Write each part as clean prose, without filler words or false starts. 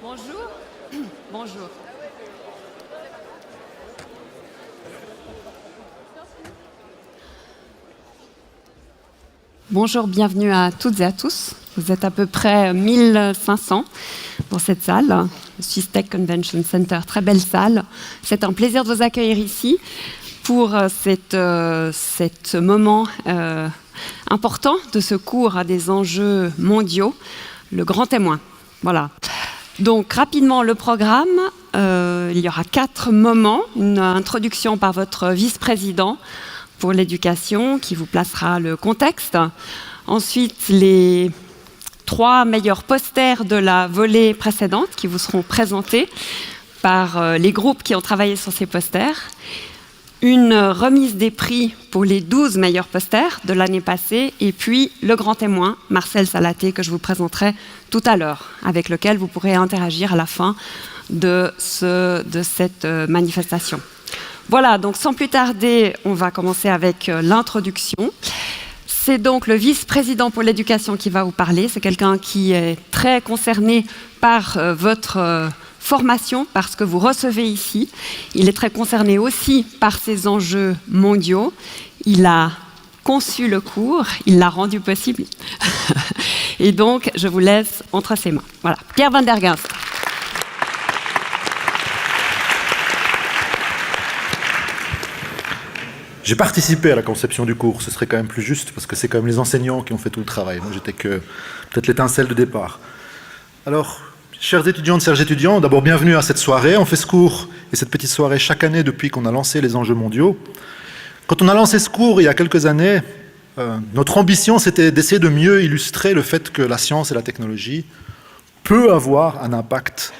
Bonjour. Bonjour. Bonjour, bienvenue à toutes et à tous. Vous êtes à peu près 1500 dans cette salle, le Swiss Tech Convention Center, très belle salle. C'est un plaisir de vous accueillir ici pour cet moment important de ce cours à des enjeux mondiaux, le grand témoin. Voilà. Donc rapidement le programme, il y aura 4 moments, une introduction par votre vice-président pour l'éducation qui vous placera le contexte. Ensuite, les 3 meilleurs posters de la volée précédente qui vous seront présentés par les groupes qui ont travaillé sur ces posters. Une remise des prix pour les 12 meilleurs posters de l'année passée et puis le grand témoin, Marcel Salaté, que je vous présenterai tout à l'heure, avec lequel vous pourrez interagir à la fin de cette manifestation. Voilà, donc sans plus tarder, on va commencer avec l'introduction. C'est donc le vice-président pour l'éducation qui va vous parler. C'est quelqu'un qui est très concerné par votre formation, par ce que vous recevez ici. Il est très concerné aussi par ces enjeux mondiaux. Il a conçu le cours, il l'a rendu possible. Et donc, je vous laisse entre ses mains. Voilà, Pierre van der Ginst. J'ai participé à la conception du cours, ce serait quand même plus juste, parce que c'est quand même les enseignants qui ont fait tout le travail. Moi, j'étais que peut-être l'étincelle de départ. Alors, chers étudiantes, chers étudiants, d'abord bienvenue à cette soirée. On fait ce cours et cette petite soirée chaque année depuis qu'on a lancé les enjeux mondiaux. Quand on a lancé ce cours il y a quelques années, notre ambition c'était d'essayer de mieux illustrer le fait que la science et la technologie peut avoir un impact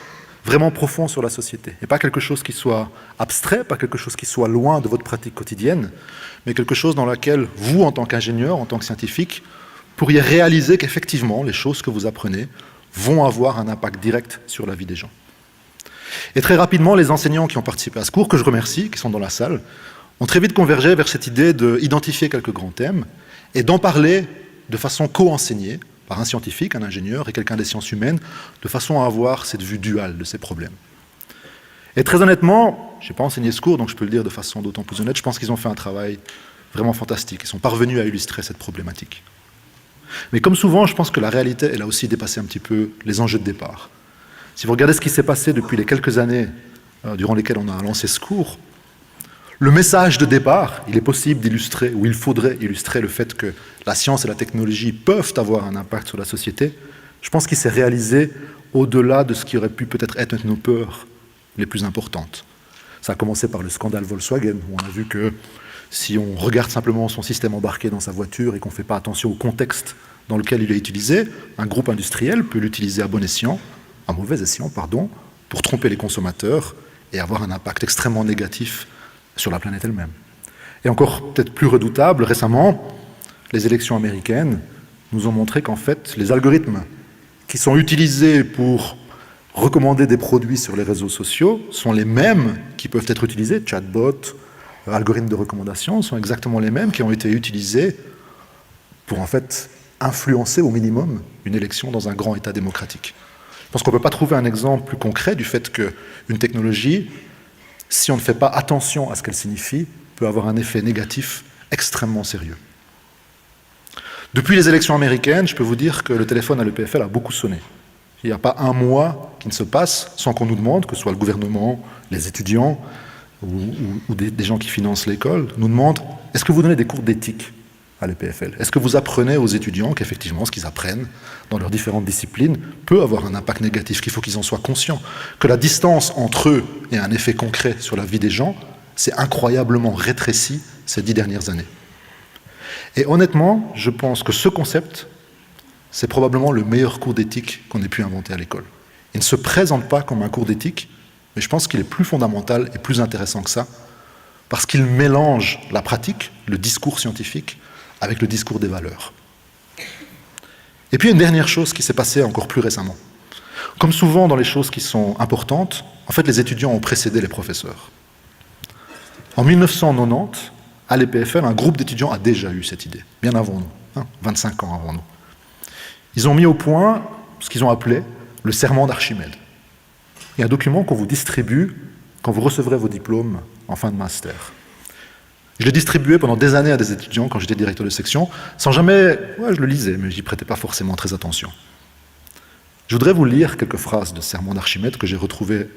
vraiment profond sur la société. Et pas quelque chose qui soit abstrait, pas quelque chose qui soit loin de votre pratique quotidienne, mais quelque chose dans lequel vous, en tant qu'ingénieur, en tant que scientifique, pourriez réaliser qu'effectivement, les choses que vous apprenez vont avoir un impact direct sur la vie des gens. Et très rapidement, les enseignants qui ont participé à ce cours, que je remercie, qui sont dans la salle, ont très vite convergé vers cette idée d'identifier quelques grands thèmes et d'en parler de façon co-enseignée par un scientifique, un ingénieur et quelqu'un des sciences humaines, de façon à avoir cette vue duale de ces problèmes. Et très honnêtement, je n'ai pas enseigné ce cours, donc je peux le dire de façon d'autant plus honnête, je pense qu'ils ont fait un travail vraiment fantastique. Ils sont parvenus à illustrer cette problématique. Mais comme souvent, je pense que la réalité, elle a aussi dépassé un petit peu les enjeux de départ. Si vous regardez ce qui s'est passé depuis les quelques années durant lesquelles on a lancé ce cours, le message de départ, il est possible d'illustrer, ou il faudrait illustrer le fait que la science et la technologie peuvent avoir un impact sur la société. Je pense qu'il s'est réalisé au-delà de ce qui aurait pu peut-être être nos peurs les plus importantes. Ça a commencé par le scandale Volkswagen, où on a vu que si on regarde simplement son système embarqué dans sa voiture et qu'on ne fait pas attention au contexte dans lequel il est utilisé, un groupe industriel peut l'utiliser à mauvais escient, pour tromper les consommateurs et avoir un impact extrêmement négatif sur la planète elle-même. Et encore peut-être plus redoutable, récemment, les élections américaines nous ont montré qu'en fait, les algorithmes qui sont utilisés pour recommander des produits sur les réseaux sociaux sont les mêmes qui peuvent être utilisés, chatbots, algorithmes de recommandation, sont exactement les mêmes qui ont été utilisés pour en fait influencer au minimum une élection dans un grand État démocratique. Je pense qu'on ne peut pas trouver un exemple plus concret du fait qu'une technologie, si on ne fait pas attention à ce qu'elle signifie, peut avoir un effet négatif extrêmement sérieux. Depuis les élections américaines, je peux vous dire que le téléphone à l'EPFL a beaucoup sonné. Il n'y a pas un mois qui ne se passe sans qu'on nous demande, que ce soit le gouvernement, les étudiants ou des gens qui financent l'école, nous demandent « Est-ce que vous donnez des cours d'éthique à l'EPFL ? Est-ce que vous apprenez aux étudiants qu'effectivement ce qu'ils apprennent dans leurs différentes disciplines peut avoir un impact négatif, qu'il faut qu'ils en soient conscients, que la distance entre eux et un effet concret sur la vie des gens s'est incroyablement rétrécie ces 10 dernières années. » Et honnêtement, je pense que ce concept, c'est probablement le meilleur cours d'éthique qu'on ait pu inventer à l'école. Il ne se présente pas comme un cours d'éthique, mais je pense qu'il est plus fondamental et plus intéressant que ça, parce qu'il mélange la pratique, le discours scientifique, avec le discours des valeurs. Et puis une dernière chose qui s'est passée encore plus récemment. Comme souvent dans les choses qui sont importantes, en fait les étudiants ont précédé les professeurs. En 1990, à l'EPFL, un groupe d'étudiants a déjà eu cette idée, bien avant nous, 25 ans avant nous. Ils ont mis au point ce qu'ils ont appelé le serment d'Archimède. et un document qu'on vous distribue quand vous recevrez vos diplômes en fin de master. Je l'ai distribué pendant des années à des étudiants quand j'étais directeur de section, sans jamais... Ouais, je le lisais, mais j'y prêtais pas forcément très attention. Je voudrais vous lire quelques phrases de Sermon d'Archimède que j'ai retrouvées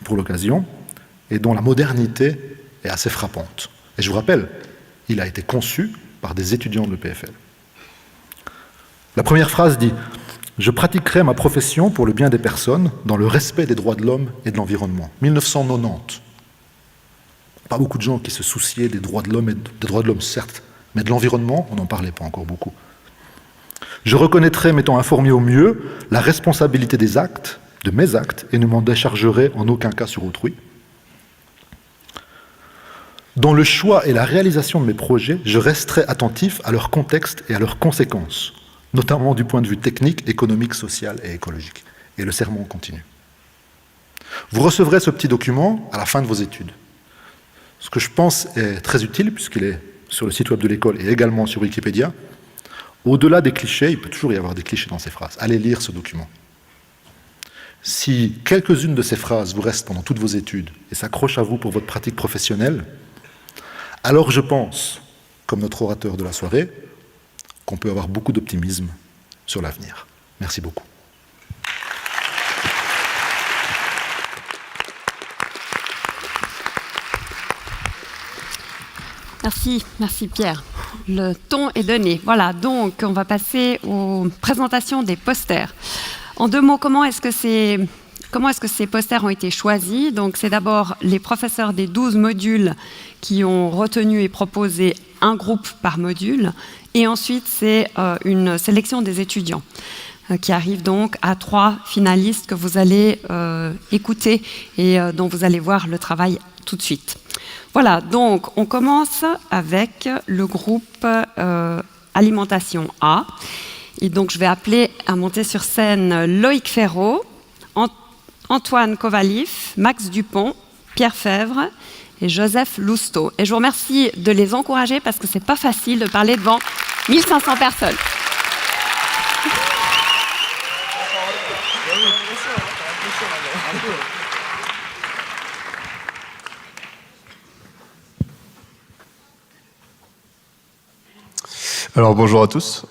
pour l'occasion, et dont la modernité est assez frappante. Et je vous rappelle, il a été conçu par des étudiants de l'EPFL. La première phrase dit « Je pratiquerai ma profession pour le bien des personnes, dans le respect des droits de l'homme et de l'environnement. » 1990. Pas beaucoup de gens qui se souciaient des droits de l'homme, et des droits de l'homme certes, mais de l'environnement, on n'en parlait pas encore beaucoup. Je reconnaîtrai, m'étant informé au mieux, la responsabilité des actes, de mes actes, et ne m'en déchargerai en aucun cas sur autrui. Dans le choix et la réalisation de mes projets, je resterai attentif à leur contexte et à leurs conséquences, notamment du point de vue technique, économique, social et écologique. Et le sermon continue. Vous recevrez ce petit document à la fin de vos études. Ce que je pense est très utile, puisqu'il est sur le site web de l'école et également sur Wikipédia. Au-delà des clichés, il peut toujours y avoir des clichés dans ces phrases. Allez lire ce document. Si quelques-unes de ces phrases vous restent pendant toutes vos études et s'accrochent à vous pour votre pratique professionnelle, alors je pense, comme notre orateur de la soirée, qu'on peut avoir beaucoup d'optimisme sur l'avenir. Merci beaucoup. Merci Pierre. Le ton est donné. Voilà, donc on va passer aux présentations des posters. En 2 mots, comment est-ce que ces posters ont été choisis? Donc c'est d'abord les professeurs des 12 modules qui ont retenu et proposé un groupe par module, et ensuite c'est une sélection des étudiants qui arrive donc à 3 finalistes que vous allez écouter et dont vous allez voir le travail tout de suite. Voilà, donc on commence avec le groupe Alimentation A. Et donc je vais appeler à monter sur scène Loïc Ferraud, Antoine Kovalif, Max Dupont, Pierre Fèvre et Joseph Lousteau. Et je vous remercie de les encourager parce que c'est pas facile de parler devant 1500 personnes. Alors bonjour à tous,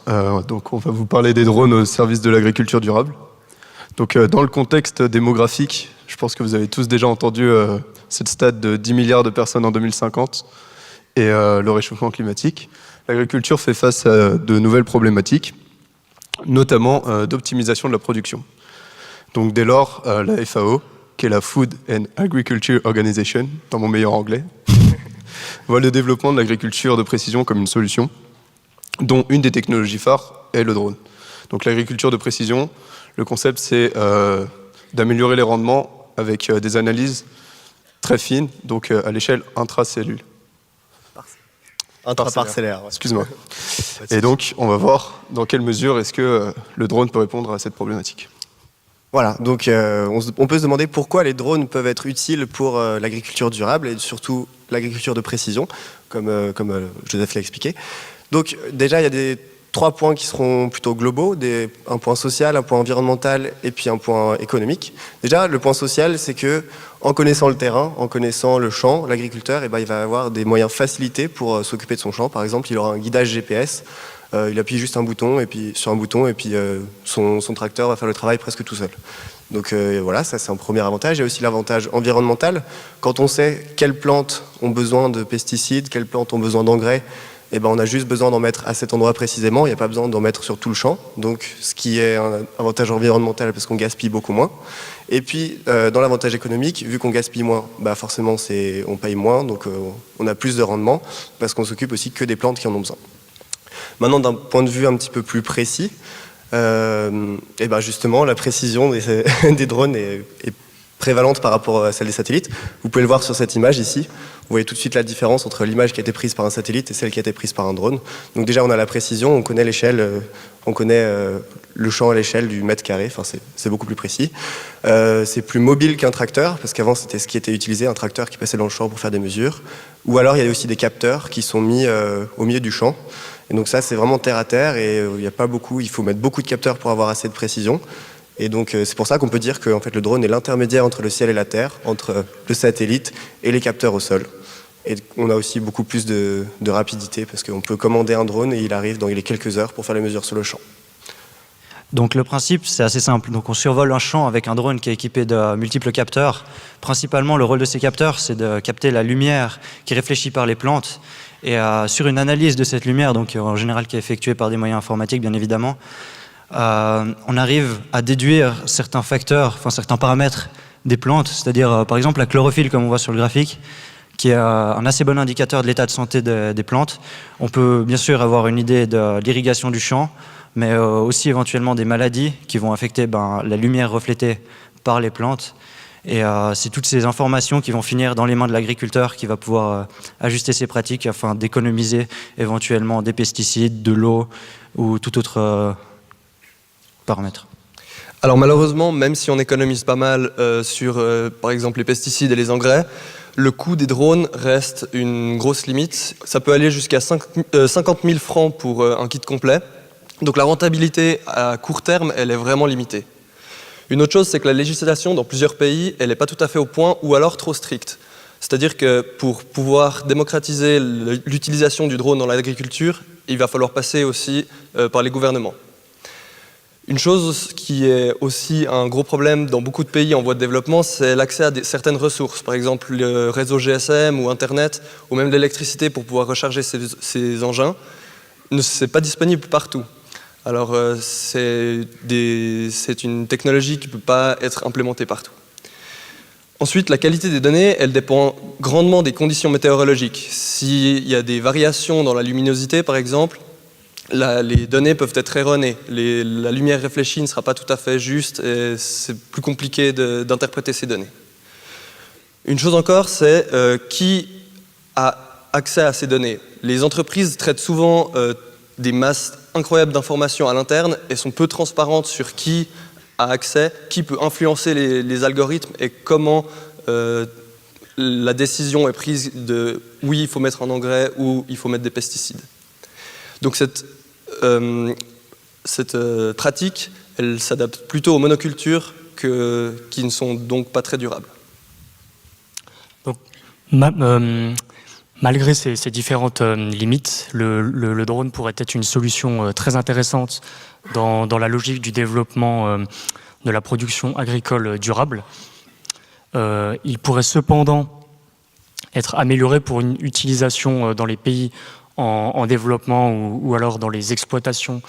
donc on va vous parler des drones au service de l'agriculture durable. Donc dans le contexte démographique, je pense que vous avez tous déjà entendu cette stat de 10 milliards de personnes en 2050 et le réchauffement climatique. L'agriculture fait face à de nouvelles problématiques, notamment d'optimisation de la production. Donc dès lors, la FAO, qui est la Food and Agriculture Organization, dans mon meilleur anglais, voit le développement de l'agriculture de précision comme une solution, dont une des technologies phares est le drone. Donc l'agriculture de précision, le concept c'est d'améliorer les rendements avec des analyses très fines, donc à l'échelle intracellule. Intraparcellaire. Ouais. Excuse-moi. Et donc on va voir dans quelle mesure est-ce que le drone peut répondre à cette problématique. Voilà, donc on peut se demander pourquoi les drones peuvent être utiles pour l'agriculture durable et surtout l'agriculture de précision, comme Joseph l'a expliqué. Donc déjà, il y a 3 points qui seront plutôt globaux, un point social, un point environnemental et puis un point économique. Déjà, le point social, c'est que en connaissant le terrain, en connaissant le champ, l'agriculteur, il va avoir des moyens facilités pour s'occuper de son champ. Par exemple, il aura un guidage GPS, il appuie juste sur un bouton et puis son tracteur va faire le travail presque tout seul. Donc voilà, ça c'est un premier avantage. Il y a aussi l'avantage environnemental. Quand on sait quelles plantes ont besoin de pesticides, quelles plantes ont besoin d'engrais, on a juste besoin d'en mettre à cet endroit précisément, il n'y a pas besoin d'en mettre sur tout le champ, donc ce qui est un avantage environnemental parce qu'on gaspille beaucoup moins. Et puis dans l'avantage économique, vu qu'on gaspille moins, forcément on paye moins, donc on a plus de rendement parce qu'on s'occupe aussi que des plantes qui en ont besoin. Maintenant, d'un point de vue un petit peu plus précis, justement la précision des drones est prévalente par rapport à celle des satellites. Vous pouvez le voir sur cette image ici. Vous voyez tout de suite la différence entre l'image qui a été prise par un satellite et celle qui a été prise par un drone. Donc déjà, on a la précision, on connaît l'échelle, on connaît le champ à l'échelle du mètre carré, enfin, c'est beaucoup plus précis. C'est plus mobile qu'un tracteur, parce qu'avant, c'était ce qui était utilisé, un tracteur qui passait dans le champ pour faire des mesures. Ou alors, il y a aussi des capteurs qui sont mis au milieu du champ. Et donc ça, c'est vraiment terre à terre et il faut mettre beaucoup de capteurs pour avoir assez de précision. Et donc c'est pour ça qu'on peut dire que en fait, le drone est l'intermédiaire entre le ciel et la terre, entre le satellite et les capteurs au sol. Et on a aussi beaucoup plus de rapidité parce qu'on peut commander un drone et il arrive dans les quelques heures pour faire les mesures sur le champ. Donc le principe, c'est assez simple. Donc on survole un champ avec un drone qui est équipé de multiples capteurs. Principalement, le rôle de ces capteurs, c'est de capter la lumière qui est réfléchie par les plantes. Et sur une analyse de cette lumière, donc en général qui est effectuée par des moyens informatiques, bien évidemment, on arrive à déduire certains facteurs, enfin certains paramètres des plantes, c'est-à-dire par exemple la chlorophylle, comme on voit sur le graphique, qui est un assez bon indicateur de l'état de santé des plantes. On peut bien sûr avoir une idée de l'irrigation du champ, mais aussi éventuellement des maladies qui vont affecter la lumière reflétée par les plantes. Et c'est toutes ces informations qui vont finir dans les mains de l'agriculteur qui va pouvoir ajuster ses pratiques afin d'économiser éventuellement des pesticides, de l'eau ou tout autre paramètre. Alors malheureusement, même si on économise pas mal sur par exemple les pesticides et les engrais, le coût des drones reste une grosse limite. Ça peut aller jusqu'à 50 000 francs pour un kit complet. Donc la rentabilité à court terme, elle est vraiment limitée. Une autre chose, c'est que la législation dans plusieurs pays, elle n'est pas tout à fait au point ou alors trop stricte. C'est-à-dire que pour pouvoir démocratiser l'utilisation du drone dans l'agriculture, il va falloir passer aussi par les gouvernements. Une chose qui est aussi un gros problème dans beaucoup de pays en voie de développement, c'est l'accès à certaines ressources, par exemple le réseau GSM ou Internet, ou même l'électricité pour pouvoir recharger ces engins. Ce n'est pas disponible partout. Alors c'est une technologie qui ne peut pas être implémentée partout. Ensuite, la qualité des données, elle dépend grandement des conditions météorologiques. S'il y a des variations dans la luminosité, par exemple, les données peuvent être erronées. La lumière réfléchie ne sera pas tout à fait juste et c'est plus compliqué d'interpréter ces données. Une chose encore, c'est qui a accès à ces données. Les entreprises traitent souvent des masses incroyables d'informations à l'interne et sont peu transparentes sur qui a accès, qui peut influencer les algorithmes et comment la décision est prise de oui, il faut mettre un engrais ou il faut mettre des pesticides. Donc cette pratique, elle s'adapte plutôt aux monocultures qui ne sont donc pas très durables. Donc, malgré ces différentes limites, le drone pourrait être une solution très intéressante dans la logique du développement de la production agricole durable. Il pourrait cependant être amélioré pour une utilisation dans les pays en développement ou alors dans les exploitations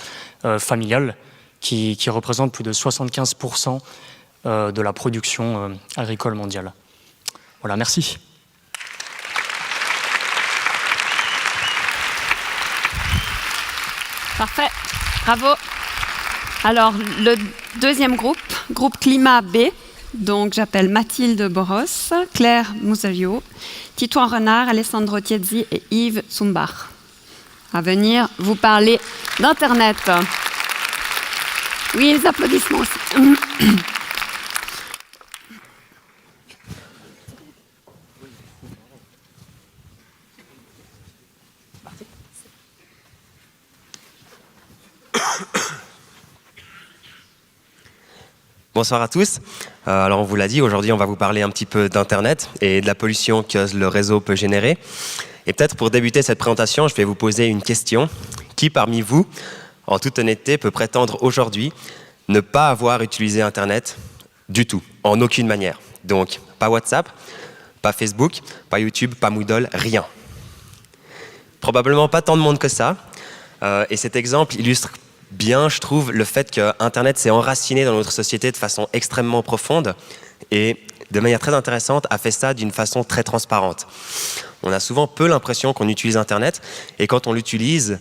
familiales qui représentent plus de 75% de la production agricole mondiale. Voilà, merci. Parfait, bravo. Alors, le deuxième groupe Climat B, donc j'appelle Mathilde Boros, Claire Moussaviot, Titouan Renard, Alessandro Tiezzi et Yves Zumbach. À venir vous parler d'Internet. Oui, les applaudissements aussi. Bonsoir à tous. Alors on vous l'a dit, aujourd'hui on va vous parler un petit peu d'Internet et de la pollution que le réseau peut générer. Et peut-être pour débuter cette présentation, je vais vous poser une question. Qui parmi vous, en toute honnêteté, peut prétendre aujourd'hui ne pas avoir utilisé Internet du tout, en aucune manière? Donc pas WhatsApp, pas Facebook, pas YouTube, pas Moodle, rien. Probablement pas tant de monde que ça. Et cet exemple illustre bien, je trouve, le fait que Internet s'est enraciné dans notre société de façon extrêmement profonde et de manière très intéressante a fait ça d'une façon très transparente. On a souvent peu l'impression qu'on utilise Internet et quand on l'utilise,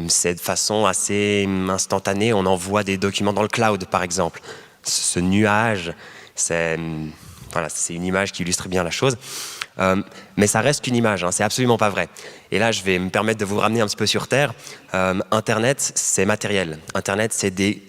c'est de façon assez instantanée. On envoie des documents dans le cloud, par exemple. Ce nuage, c'est une image qui illustre bien la chose. Mais ça reste qu'une image, hein, c'est absolument pas vrai. Et là, je vais me permettre de vous ramener un petit peu sur Terre. Internet, c'est matériel. Internet, c'est des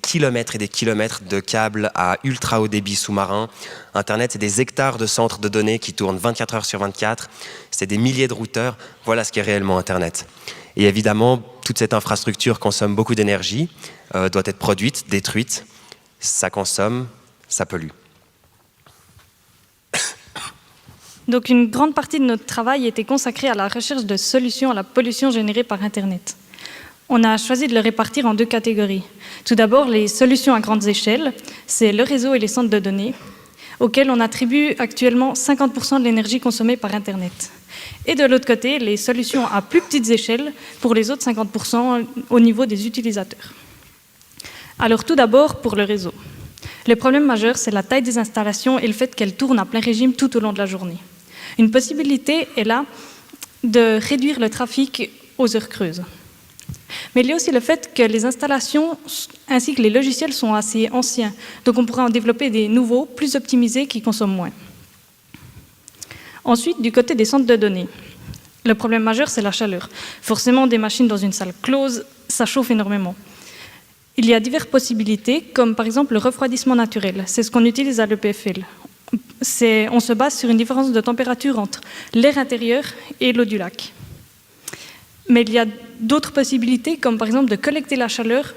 kilomètres et des kilomètres de câbles à ultra haut débit sous-marin. Internet, c'est des hectares de centres de données qui tournent 24 heures sur 24. C'est des milliers de routeurs. Voilà ce qu'est réellement Internet. Et évidemment, toute cette infrastructure consomme beaucoup d'énergie, doit être produite, détruite. ça consomme, ça pollue. Donc une grande partie de notre travail était consacrée à la recherche de solutions à la pollution générée par Internet. On a choisi de le répartir en deux catégories. Tout d'abord, les solutions à grandes échelles, c'est le réseau et les centres de données, auxquels on attribue actuellement 50% de l'énergie consommée par Internet. Et de l'autre côté, les solutions à plus petites échelles, pour les autres 50% au niveau des utilisateurs. Alors tout d'abord, pour le réseau. Le problème majeur, c'est la taille des installations et le fait qu'elles tournent à plein régime tout au long de la journée. Une possibilité est là de réduire le trafic aux heures creuses. Mais il y a aussi le fait que les installations ainsi que les logiciels sont assez anciens. Donc on pourrait en développer des nouveaux, plus optimisés, qui consomment moins. Ensuite, du côté des centres de données, le problème majeur, c'est la chaleur. Forcément, des machines dans une salle close, ça chauffe énormément. Il y a diverses possibilités, comme par exemple le refroidissement naturel. C'est ce qu'on utilise à l'EPFL. On se base sur une différence de température entre l'air intérieur et l'eau du lac. Mais il y a d'autres possibilités, comme par exemple de collecter la chaleur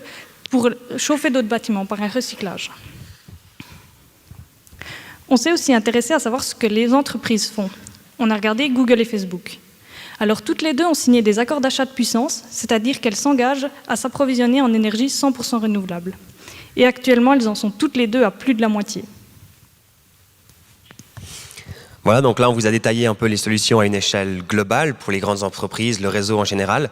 pour chauffer d'autres bâtiments par un recyclage. On s'est aussi intéressé à savoir ce que les entreprises font. On a regardé Google et Facebook. Alors toutes les deux ont signé des accords d'achat de puissance, c'est-à-dire qu'elles s'engagent à s'approvisionner en énergie 100% renouvelable. Et actuellement, elles en sont toutes les deux à plus de la moitié. Voilà, donc là, on vous a détaillé un peu les solutions à une échelle globale pour les grandes entreprises, le réseau en général.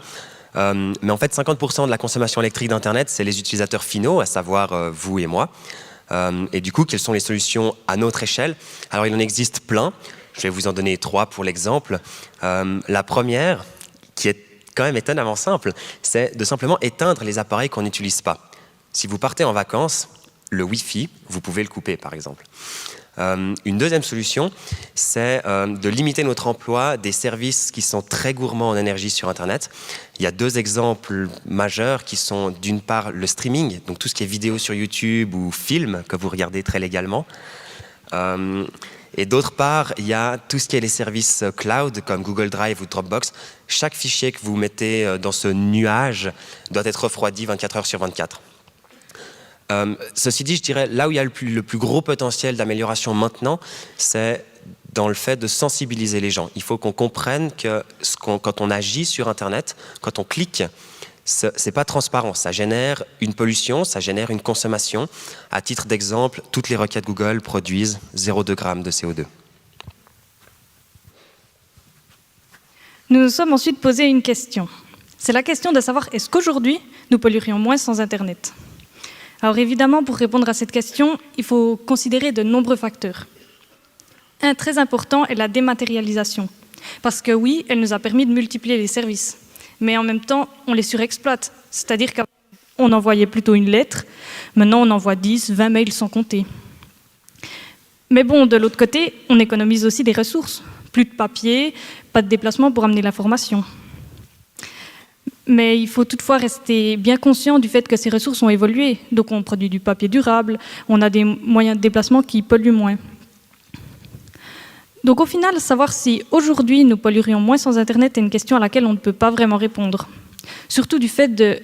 Mais en fait, 50% de la consommation électrique d'Internet, c'est les utilisateurs finaux, à savoir vous et moi. Et du coup, quelles sont les solutions à notre échelle? Alors, il en existe plein. Je vais vous en donner 3 pour l'exemple. La première, qui est quand même étonnamment simple, c'est de simplement éteindre les appareils qu'on n'utilise pas. Si vous partez en vacances, le Wi-Fi, vous pouvez le couper, par exemple. Une deuxième solution, c'est de limiter notre emploi des services qui sont très gourmands en énergie sur Internet. Il y a 2 exemples majeurs qui sont d'une part le streaming, donc tout ce qui est vidéo sur YouTube ou film que vous regardez très légalement. Et d'autre part, il y a tout ce qui est les services cloud comme Google Drive ou Dropbox. Chaque fichier que vous mettez dans ce nuage doit être refroidi 24 heures sur 24. Ceci dit, je dirais, là où il y a le plus gros potentiel d'amélioration maintenant, c'est dans le fait de sensibiliser les gens. Il faut qu'on comprenne que quand on agit sur Internet, quand on clique, c'est pas transparent. Ça génère une pollution, ça génère une consommation. À titre d'exemple, toutes les requêtes Google produisent 0,2 g de CO2. Nous nous sommes ensuite posé une question. C'est la question de savoir est-ce qu'aujourd'hui, nous polluerions moins sans Internet ? Alors évidemment, pour répondre à cette question, il faut considérer de nombreux facteurs. Un très important est la dématérialisation. Parce que oui, elle nous a permis de multiplier les services. Mais en même temps, on les surexploite. C'est-à-dire qu'on envoyait plutôt une lettre, maintenant on envoie 10, 20 mails sans compter. Mais bon, de l'autre côté, on économise aussi des ressources. Plus de papier, pas de déplacement pour amener l'information. Mais il faut toutefois rester bien conscient du fait que ces ressources ont évolué. Donc on produit du papier durable, on a des moyens de déplacement qui polluent moins. Donc au final, savoir si aujourd'hui nous polluerions moins sans Internet est une question à laquelle on ne peut pas vraiment répondre. Surtout du fait de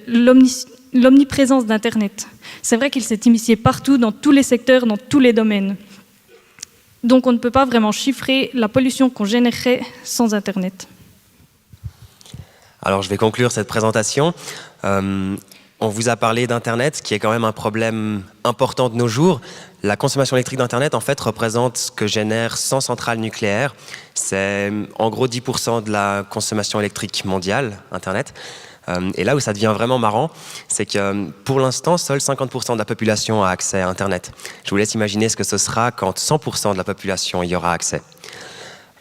l'omniprésence d'Internet. C'est vrai qu'il s'est immiscé partout, dans tous les secteurs, dans tous les domaines. Donc on ne peut pas vraiment chiffrer la pollution qu'on générerait sans Internet. Alors, je vais conclure cette présentation. On vous a parlé d'Internet, qui est quand même un problème important de nos jours. La consommation électrique d'Internet, en fait, représente ce que génèrent 100 centrales nucléaires. C'est en gros 10% de la consommation électrique mondiale, Internet. Et là où ça devient vraiment marrant, c'est que pour l'instant, seul 50% de la population a accès à Internet. Je vous laisse imaginer ce que ce sera quand 100% de la population y aura accès.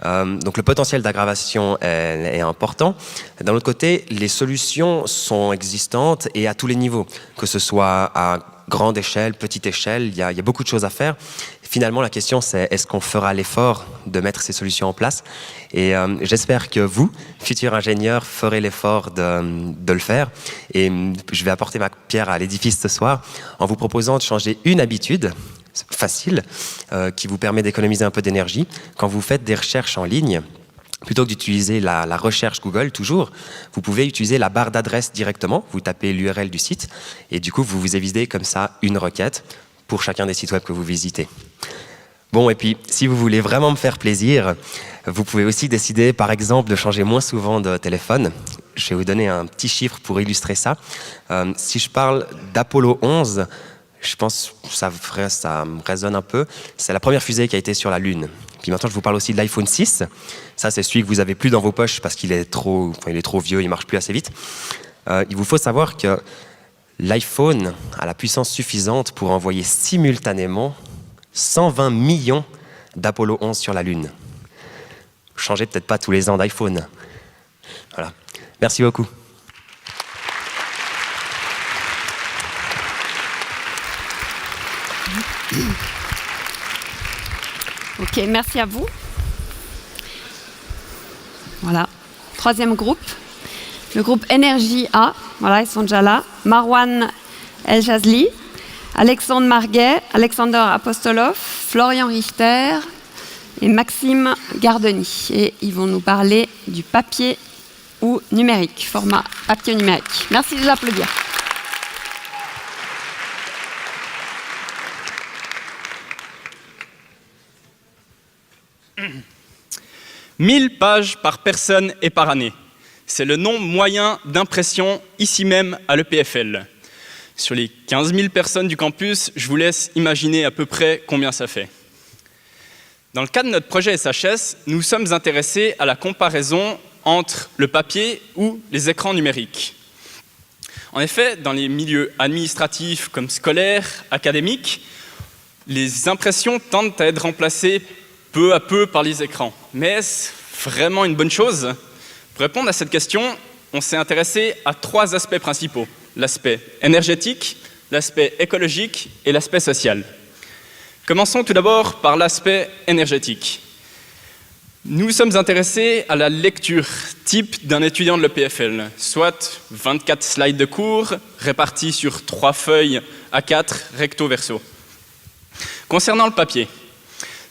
Donc le potentiel d'aggravation est important. D'un autre côté, les solutions sont existantes et à tous les niveaux, que ce soit à grande échelle, petite échelle, il y a beaucoup de choses à faire. Finalement, la question c'est est-ce qu'on fera l'effort de mettre ces solutions en place? Et j'espère que vous, futurs ingénieurs, ferez l'effort de le faire. Et je vais apporter ma pierre à l'édifice ce soir en vous proposant de changer une habitude facile qui vous permet d'économiser un peu d'énergie. Quand vous faites des recherches en ligne, plutôt que d'utiliser la recherche Google toujours, vous pouvez utiliser la barre d'adresse directement. Vous tapez l'URL du site et du coup, vous vous évitez comme ça une requête. pour chacun des sites web que vous visitez. Bon, et puis, si vous voulez vraiment me faire plaisir, vous pouvez aussi décider, par exemple, de changer moins souvent de téléphone. Je vais vous donner un petit chiffre pour illustrer ça. Si je parle d'Apollo 11, je pense que ça me résonne un peu. C'est la première fusée qui a été sur la Lune. Puis maintenant, je vous parle aussi de l'iPhone 6. Ça, c'est celui que vous avez plus dans vos poches parce qu'il est trop vieux, il marche plus assez vite. Il vous faut savoir que l'iPhone a la puissance suffisante pour envoyer simultanément 120 millions d'Apollo 11 sur la Lune. Changez peut-être pas tous les ans d'iPhone. Voilà. Merci beaucoup. Ok, merci à vous. Voilà. Troisième groupe, le groupe Énergie A. Voilà, ils sont déjà là. Marwan El-Jazli, Alexandre Marguet, Alexander Apostolov, Florian Richter et Maxime Gardeny. Et ils vont nous parler du papier ou numérique, format papier numérique. Merci de l'applaudir. 1000 pages par personne et par année. C'est le nombre moyen d'impression ici même à l'EPFL. Sur les 15 000 personnes du campus, je vous laisse imaginer à peu près combien ça fait. Dans le cadre de notre projet SHS, nous sommes intéressés à la comparaison entre le papier ou les écrans numériques. En effet, dans les milieux administratifs comme scolaires, académiques, les impressions tendent à être remplacées peu à peu par les écrans. Mais est-ce vraiment une bonne chose? Pour répondre à cette question, on s'est intéressé à 3 aspects principaux. L'aspect énergétique, l'aspect écologique et l'aspect social. Commençons tout d'abord par l'aspect énergétique. Nous sommes intéressés à la lecture type d'un étudiant de l'EPFL, soit 24 slides de cours répartis sur 3 feuilles A4 recto verso. Concernant le papier,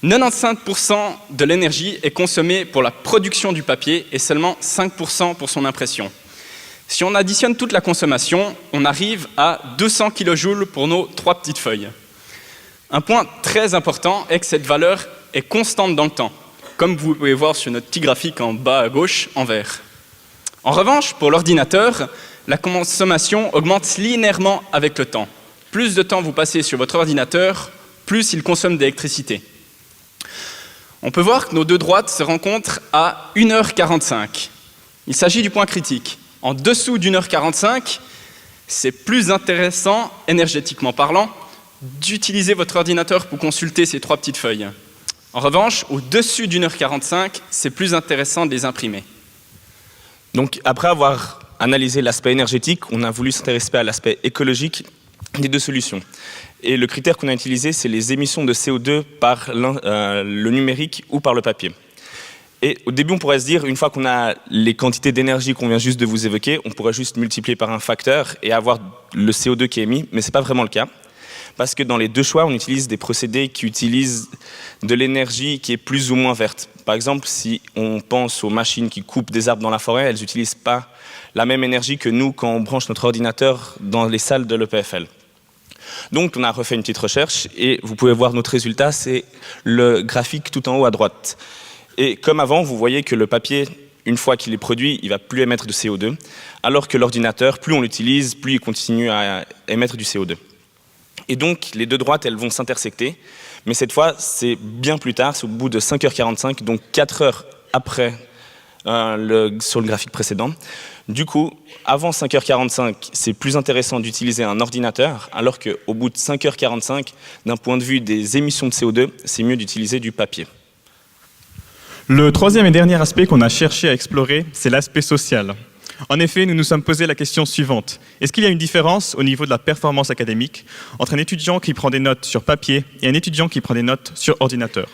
95% de l'énergie est consommée pour la production du papier et seulement 5% pour son impression. Si on additionne toute la consommation, on arrive à 200 kJ pour nos 3 petites feuilles. Un point très important est que cette valeur est constante dans le temps, comme vous pouvez voir sur notre petit graphique en bas à gauche en vert. En revanche, pour l'ordinateur, la consommation augmente linéairement avec le temps. Plus de temps vous passez sur votre ordinateur, plus il consomme d'électricité. On peut voir que nos 2 droites se rencontrent à 1h45. Il s'agit du point critique. En dessous d'1h45, c'est plus intéressant, énergétiquement parlant, d'utiliser votre ordinateur pour consulter ces 3 petites feuilles. En revanche, au-dessus d'1h45, c'est plus intéressant de les imprimer. Donc, après avoir analysé l'aspect énergétique, on a voulu s'intéresser à l'aspect écologique des 2 solutions. Et le critère qu'on a utilisé, c'est les émissions de CO2 par le numérique ou par le papier. Et au début, on pourrait se dire, une fois qu'on a les quantités d'énergie qu'on vient juste de vous évoquer, on pourrait juste multiplier par un facteur et avoir le CO2 qui est émis, mais ce n'est pas vraiment le cas. Parce que dans les 2 choix, on utilise des procédés qui utilisent de l'énergie qui est plus ou moins verte. Par exemple, si on pense aux machines qui coupent des arbres dans la forêt, elles n'utilisent pas la même énergie que nous quand on branche notre ordinateur dans les salles de l'EPFL. Donc, on a refait une petite recherche et vous pouvez voir notre résultat, c'est le graphique tout en haut à droite. Et comme avant, vous voyez que le papier, une fois qu'il est produit, il ne va plus émettre de CO2, alors que l'ordinateur, plus on l'utilise, plus il continue à émettre du CO2. Et donc, les 2 droites, elles vont s'intersecter, mais cette fois, c'est bien plus tard, c'est au bout de 5h45, donc 4 heures après sur le graphique précédent. Du coup, avant 5h45, c'est plus intéressant d'utiliser un ordinateur, alors qu'au bout de 5h45, d'un point de vue des émissions de CO2, c'est mieux d'utiliser du papier. Le 3e et dernier aspect qu'on a cherché à explorer, c'est l'aspect social. En effet, nous nous sommes posé la question suivante. Est-ce qu'il y a une différence au niveau de la performance académique entre un étudiant qui prend des notes sur papier et un étudiant qui prend des notes sur ordinateur?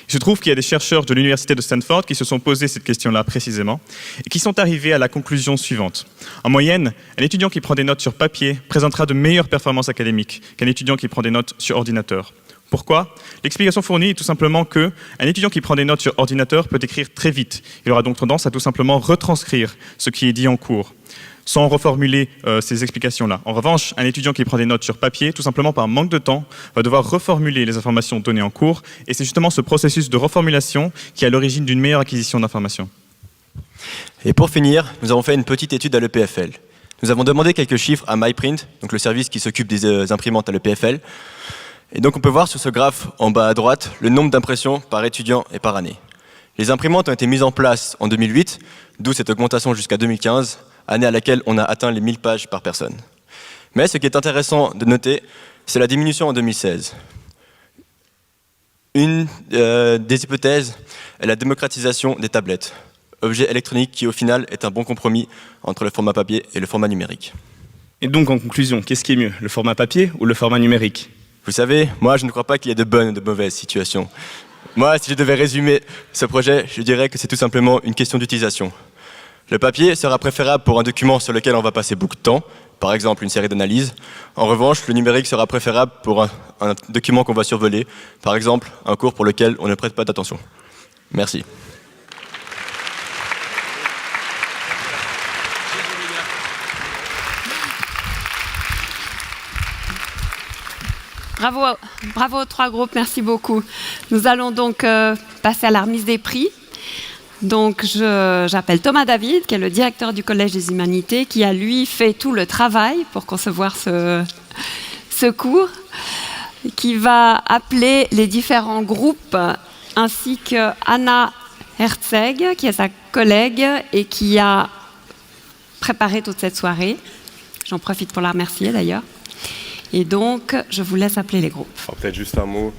Il se trouve qu'il y a des chercheurs de l'université de Stanford qui se sont posé cette question-là précisément et qui sont arrivés à la conclusion suivante. En moyenne, un étudiant qui prend des notes sur papier présentera de meilleures performances académiques qu'un étudiant qui prend des notes sur ordinateur. Pourquoi? L'explication fournie est tout simplement qu'un étudiant qui prend des notes sur ordinateur peut écrire très vite. Il aura donc tendance à tout simplement retranscrire ce qui est dit en cours. sans reformuler ces explications-là. En revanche, un étudiant qui prend des notes sur papier, tout simplement par manque de temps, va devoir reformuler les informations données en cours, et c'est justement ce processus de reformulation qui est à l'origine d'une meilleure acquisition d'informations. Et pour finir, nous avons fait une petite étude à l'EPFL. Nous avons demandé quelques chiffres à MyPrint, donc le service qui s'occupe des imprimantes à l'EPFL. Et donc on peut voir sur ce graphe en bas à droite le nombre d'impressions par étudiant et par année. Les imprimantes ont été mises en place en 2008, d'où cette augmentation jusqu'à 2015, année à laquelle on a atteint les 1000 pages par personne. Mais ce qui est intéressant de noter, c'est la diminution en 2016. Une des hypothèses est la démocratisation des tablettes, objet électronique qui au final est un bon compromis entre le format papier et le format numérique. Et donc en conclusion, qu'est-ce qui est mieux, le format papier ou le format numérique? Vous savez, moi je ne crois pas qu'il y ait de bonnes ou de mauvaises situations. Moi, si je devais résumer ce projet, je dirais que c'est tout simplement une question d'utilisation. Le papier sera préférable pour un document sur lequel on va passer beaucoup de temps, par exemple une série d'analyses. En revanche, le numérique sera préférable pour un document qu'on va survoler, par exemple un cours pour lequel on ne prête pas d'attention. Merci. Bravo aux trois groupes, merci beaucoup. Nous allons donc passer à la remise des prix. Donc j'appelle Thomas David, qui est le directeur du Collège des Humanités, qui a lui fait tout le travail pour concevoir ce cours, qui va appeler les différents groupes, ainsi que Anna Herzeg, qui est sa collègue et qui a préparé toute cette soirée. J'en profite pour la remercier d'ailleurs. Et donc, je vous laisse appeler les groupes. Peut-être juste un mot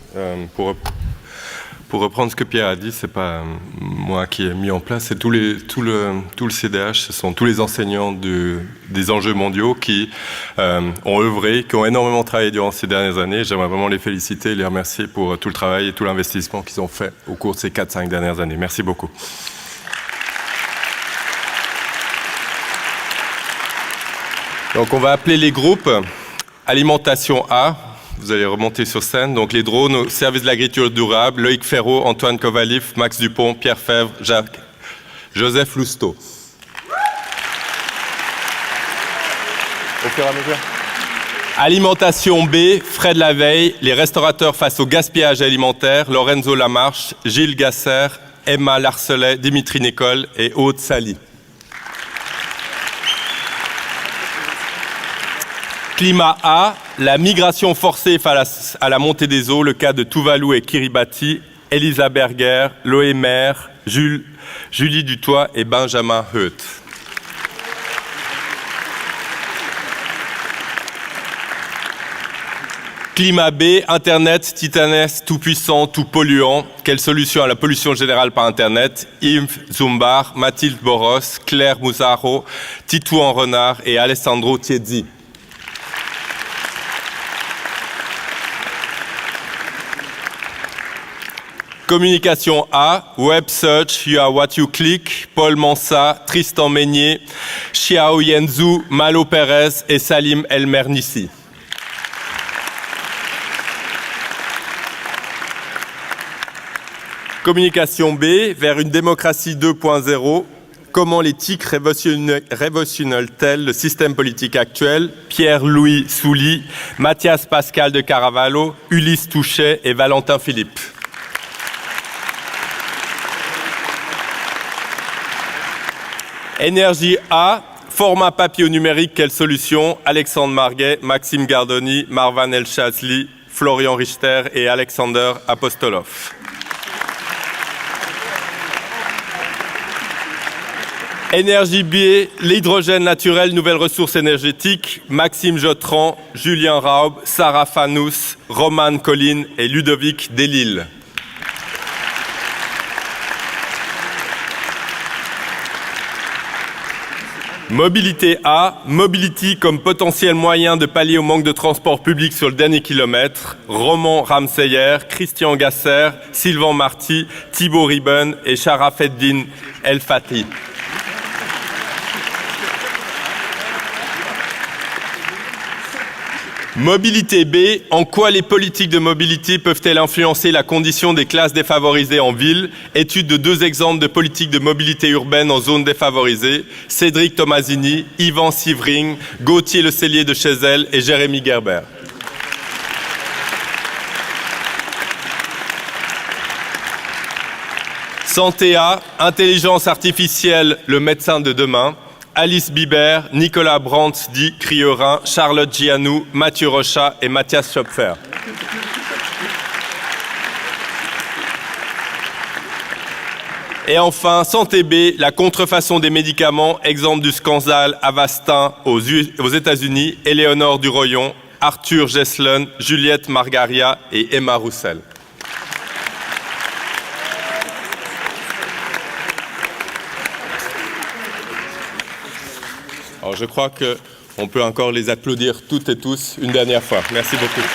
pour reprendre ce que Pierre a dit. C'est pas moi qui ai mis en place, c'est tout le CDH. Ce sont tous les enseignants des enjeux mondiaux qui ont œuvré, qui ont énormément travaillé durant ces dernières années. J'aimerais vraiment les féliciter et les remercier pour tout le travail et tout l'investissement qu'ils ont fait au cours de ces 4-5 dernières années. Merci beaucoup. Donc, on va appeler les groupes. Alimentation A, vous allez remonter sur scène. Donc les drones au service de l'agriculture durable, Loïc Ferraud, Antoine Kovalif, Max Dupont, Pierre Fèvre, Joseph Lousteau. Au fur et à mesure. Alimentation B, Fred Laveille, les restaurateurs face au gaspillage alimentaire, Lorenzo Lamarche, Gilles Gasser, Emma Larcelet, Dimitri Nicole et Aude Sally. Climat A, la migration forcée face à la montée des eaux, le cas de Tuvalu et Kiribati, Elisa Berger, Loé Maire, Julie Dutoit et Benjamin Heut. Climat B, Internet, titanesque, tout-puissant, tout polluant. Quelle solution à la pollution générale par Internet? Yves Zumbar, Mathilde Boros, Claire Mouzaro, Titouan Renard et Alessandro Tiezzi. Communication A, Web Search, You Are What You Click, Paul Mansa, Tristan Meignier, Xiao Yenzu, Malo Perez et Salim El Mernissi. Communication B, vers une démocratie 2.0, comment les TIC révolutionnent-elles le système politique actuel? Pierre-Louis Souly, Mathias Pascal de Caravallo, Ulysse Touchet et Valentin Philippe. Énergie A, format papier ou numérique, quelle solution? Alexandre Marguet, Maxime Gardoni, Marwan El Chazli, Florian Richter et Alexander Apostolov. Énergie B, l'hydrogène naturel, nouvelle ressource énergétique, Maxime Jotran, Julien Raub, Sarah Fanous, Roman Colline et Ludovic Delisle. Mobilité A, Mobility comme potentiel moyen de pallier au manque de transport public sur le dernier kilomètre, Roman Ramseyer, Christian Gasser, Sylvain Marty, Thibaut Riben et Sharafeddin El Fati. Mobilité B, en quoi les politiques de mobilité peuvent-elles influencer la condition des classes défavorisées en ville? Étude de 2 exemples de politiques de mobilité urbaine en zone défavorisée, Cédric Tomasini, Yvan Sivring, Gauthier Le Cellier de Chazelles et Jérémy Gerber. Santé A, intelligence artificielle, le médecin de demain. Alice Biber, Nicolas Brandt dit Crierin, Charlotte Gianou, Mathieu Rochat et Mathias Schopfer. Et enfin, Santé B, la contrefaçon des médicaments, exemple du scandale Avastin aux États-Unis, Éléonore Duroyon, Arthur Geslen, Juliette Margaria et Emma Roussel. Alors je crois qu'on peut encore les applaudir toutes et tous une dernière fois. Merci beaucoup.